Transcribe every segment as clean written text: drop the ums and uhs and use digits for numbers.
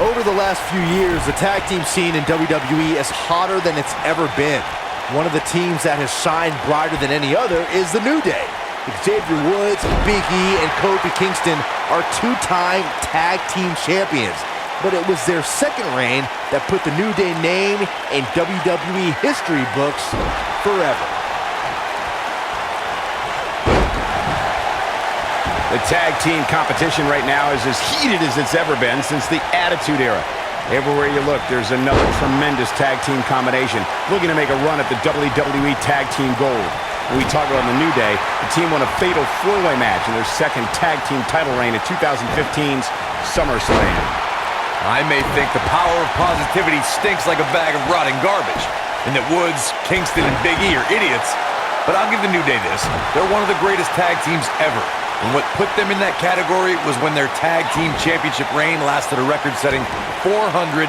Over the last few years, the tag team scene in WWE is hotter than it's ever been. One of the teams that has shined brighter than any other is the New Day. Xavier Woods, Big E, and Kofi Kingston are two-time tag team champions. But it was their second reign that put the New Day name in WWE history books forever. The tag team competition right now is as heated as it's ever been since the Attitude Era. Everywhere you look, there's another tremendous tag team combination looking to make a run at the WWE Tag Team Gold. When we talk about the New Day, the team won a fatal four-way match in their second tag team title reign at 2015's SummerSlam. I may think the power of positivity stinks like a bag of rotting garbage, and that Woods, Kingston, and Big E are idiots, but I'll give the New Day this. They're one of the greatest tag teams ever. And what put them in that category was when their tag team championship reign lasted a record-setting 483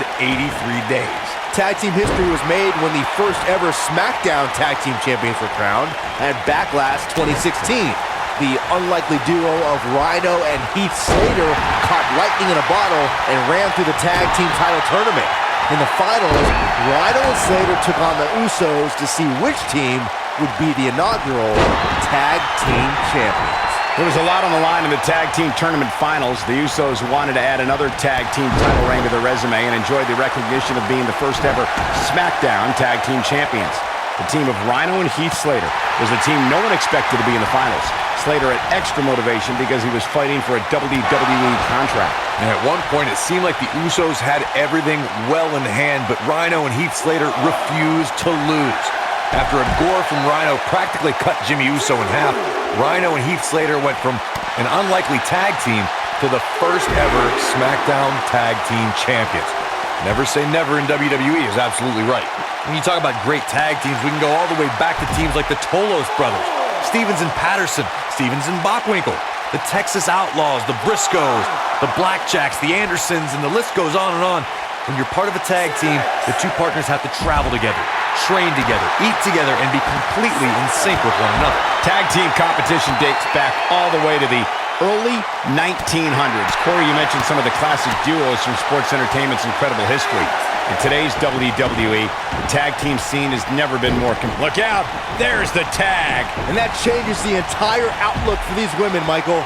days. Tag team history was made when the first ever SmackDown Tag Team Champions were crowned at Backlash 2016. The unlikely duo of Rhino and Heath Slater caught lightning in a bottle and ran through the tag team title tournament. In the finals, Rhino and Slater took on the Usos to see which team would be the inaugural Tag Team Champions. There was a lot on the line in the tag team tournament finals. The Usos wanted to add another tag team title reign to their resume and enjoyed the recognition of being the first ever SmackDown Tag Team Champions. The team of Rhino and Heath Slater was the team no one expected to be in the finals. Slater had extra motivation because he was fighting for a WWE contract. And at one point, it seemed like the Usos had everything well in hand, but Rhino and Heath Slater refused to lose. After a gore from Rhino practically cut Jimmy Uso in half, Rhino and Heath Slater went from an unlikely tag team to the first ever SmackDown Tag Team Champions. Never say never in WWE is absolutely right. When you talk about great tag teams, we can go all the way back to teams like the Tolos brothers, Stevens and Patterson, Stevens and Bockwinkel, the Texas Outlaws, the Briscoes, the Blackjacks, the Andersons, and the list goes on and on. When you're part of a tag team, the two partners have to travel together, train together, eat together, and be completely in sync with one another. Tag team competition dates back all the way to the early 1900s. Corey, you mentioned some of the classic duos from sports entertainment's incredible history. In today's WWE, the tag team scene has never been more Look out! There's the tag! And that changes the entire outlook for these women, Michael.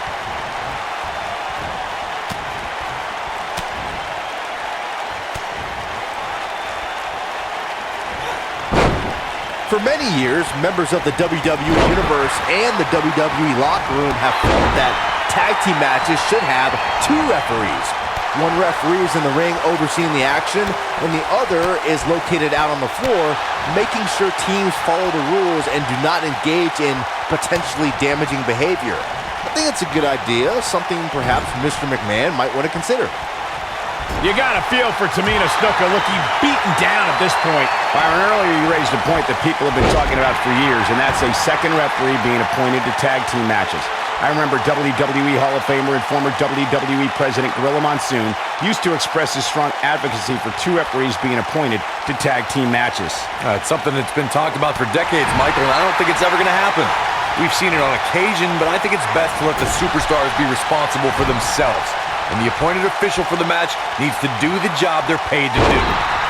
For many years, members of the WWE Universe and the WWE locker room have felt that tag team matches should have two referees. One referee is in the ring overseeing the action, and the other is located out on the floor, making sure teams follow the rules and do not engage in potentially damaging behavior. I think it's a good idea, something perhaps Mr. McMahon might want to consider. You got a feel for Tamina Snuka looking beaten down at this point. Byron, earlier you raised a point that people have been talking about for years, and that's a second referee being appointed to tag team matches. I remember WWE Hall of Famer and former WWE President Gorilla Monsoon used to express his strong advocacy for two referees being appointed to tag team matches. It's something that's been talked about for decades, Michael, and I don't think it's ever going to happen. We've seen it on occasion, but I think it's best to let the superstars be responsible for themselves. And the appointed official for the match needs to do the job they're paid to do.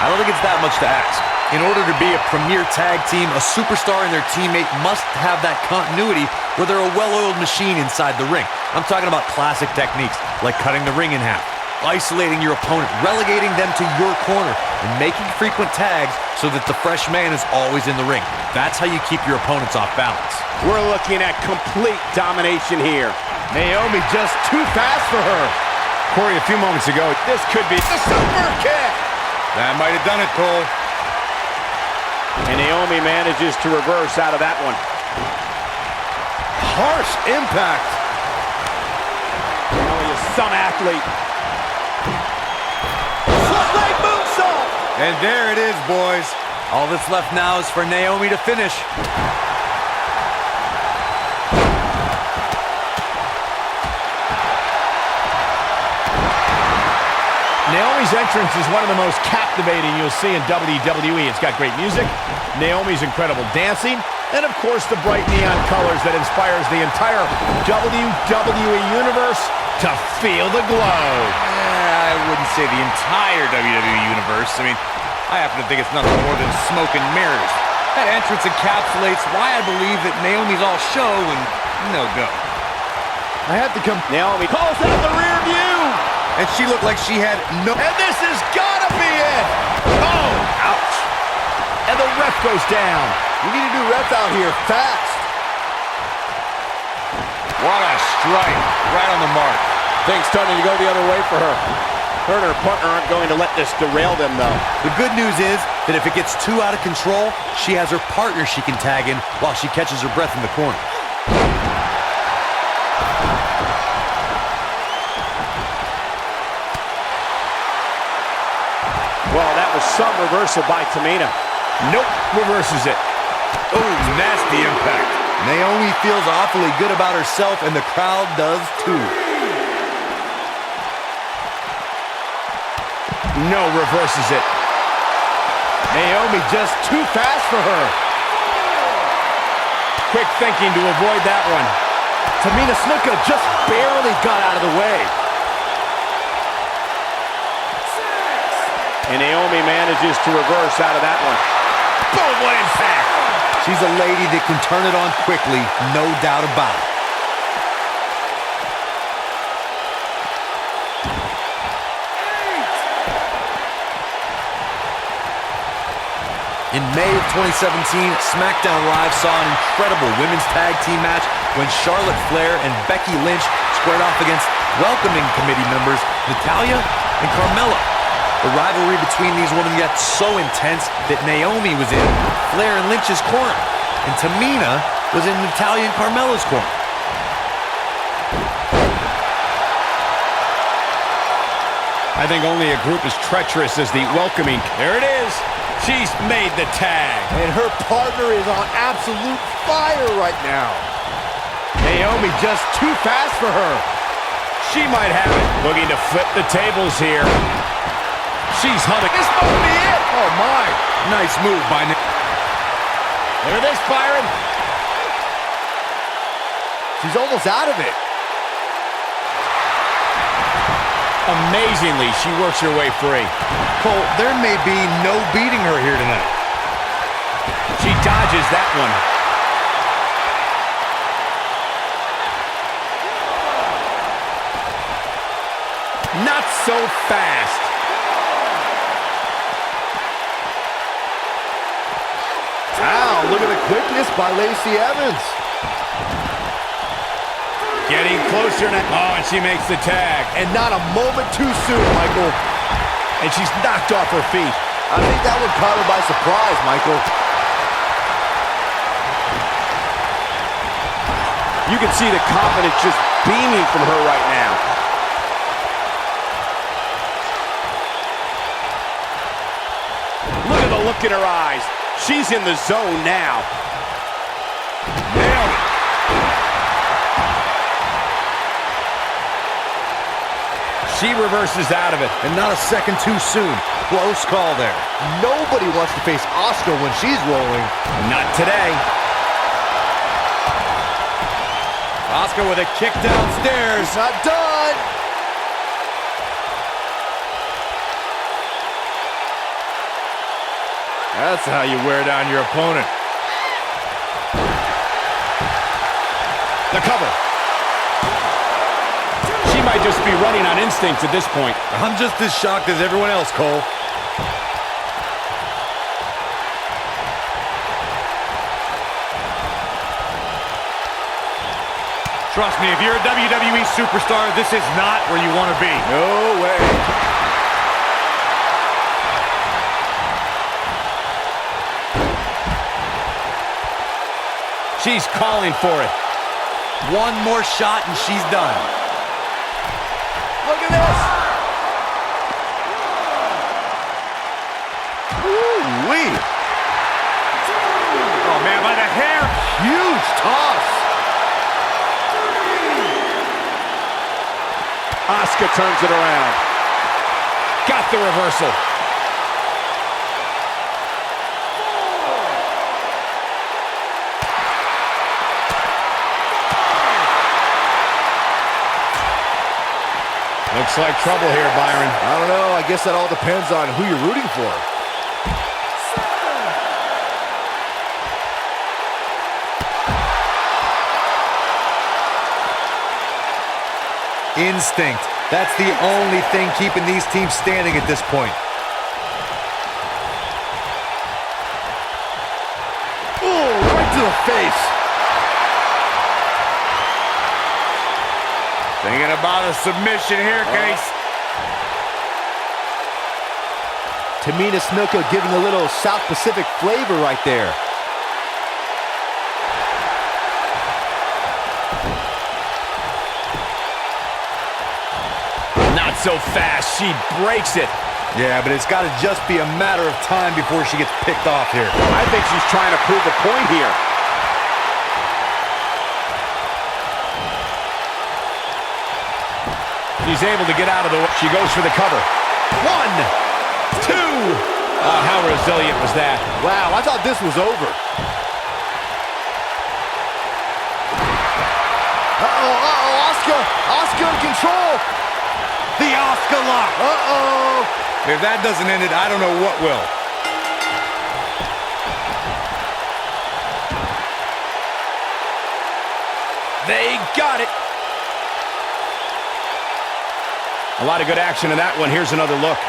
I don't think it's that much to ask. In order to be a premier tag team, a superstar and their teammate must have that continuity where they're a well-oiled machine inside the ring. I'm talking about classic techniques like cutting the ring in half, isolating your opponent, relegating them to your corner, and making frequent tags so that the fresh man is always in the ring. That's how you keep your opponents off balance. We're looking at complete domination here. Naomi just too fast for her. Corey, a few moments ago, this could be the super kick. That might have done it, Cole. And Naomi manages to reverse out of that one. Harsh impact. Naomi is some athlete. Leg moonsault. And there it is, boys. All that's left now is for Naomi to finish. Naomi's entrance is one of the most captivating you'll see in WWE. It's got great music, Naomi's incredible dancing, and of course the bright neon colors that inspires the entire WWE Universe to feel the glow. I wouldn't say the entire WWE Universe. I mean, I happen to think it's nothing more than smoke and mirrors. That entrance encapsulates why I believe that Naomi's all show and no go. I had to come. Naomi calls out the rear view. And she looked like she had no. And this has gotta be it. Oh, ouch. And the ref goes down. We need to do refs out here fast. What a strike. Right on the mark. Things starting to go the other way for her. Her and her partner aren't going to let this derail them, though. The good news is that if it gets too out of control, she has her partner she can tag in while she catches her breath in the corner. Well, that was some reversal by Tamina. Nope, reverses it. Oh, nasty impact. Naomi feels awfully good about herself, and the crowd does too. No, reverses it. Naomi just too fast for her. Quick thinking to avoid that one. Tamina Snuka just barely got out of the way. And Naomi manages to reverse out of that one. Boom, what impact! She's a lady that can turn it on quickly, no doubt about it. In May of 2017, SmackDown Live saw an incredible women's tag team match when Charlotte Flair and Becky Lynch squared off against welcoming committee members Natalya and Carmella. The rivalry between these women got so intense that Naomi was in Flair and Lynch's corner, and Tamina was in Natalya and Carmella's corner. I think only a group as treacherous as the welcoming. There it is. She's made the tag. And her partner is on absolute fire right now. Naomi just too fast for her. She might have it. Looking to flip the tables here. She's humming. This might be it. Oh my. Nice move by Naomi. Look at this, Byron. She's almost out of it. Amazingly, she works her way free. Cole, there may be no beating her here tonight. She dodges that one. Not so fast. Wow, look at the quickness by Lacey Evans. Getting closer now. Oh, and she makes the tag. And not a moment too soon, Michael. And she's knocked off her feet. I think that one caught her by surprise, Michael. You can see the confidence just beaming from her right now. Look at the look in her eyes. She's in the zone now. Nailed it. She reverses out of it. And not a second too soon. Close call there. Nobody wants to face Asuka when she's rolling. Not today. Asuka with a kick downstairs. It's not done. That's how you wear down your opponent. The cover. She might just be running on instinct at this point. I'm just as shocked as everyone else, Cole. Trust me, if you're a WWE superstar, this is not where you want to be. No way. She's calling for it. One more shot and she's done. Look at this. Woo-wee. Oh, man, by the hair. Huge toss. Asuka turns it around. Got the reversal. Looks like trouble here, Byron. I don't know. I guess that all depends on who you're rooting for. Instinct. That's the only thing keeping these teams standing at this point. Oh, right to the face. Thinking about a submission here, Case. Tamina Snuka giving a little South Pacific flavor right there. Not so fast. She breaks it. Yeah, but it's got to just be a matter of time before she gets picked off here. I think she's trying to prove a point here. She's able to get out of the way. She goes for the cover. 1, 2. How resilient was that? Wow, I thought this was over. Asuka! Asuka in control! The Asuka lock. If that doesn't end it, I don't know what will. They got it. A lot of good action in that one. Here's another look.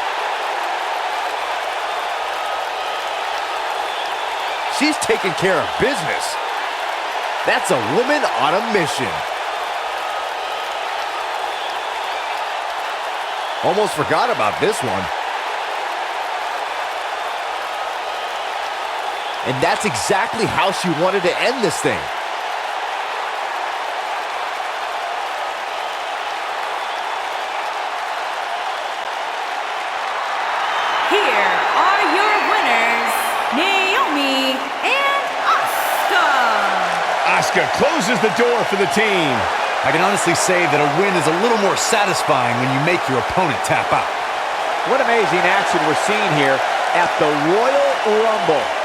She's taking care of business. That's a woman on a mission. Almost forgot about this one. And that's exactly how she wanted to end this thing. Here are your winners, Naomi and Asuka. Asuka closes the door for the team. I can honestly say that a win is a little more satisfying when you make your opponent tap out. What amazing action we're seeing here at the Royal Rumble.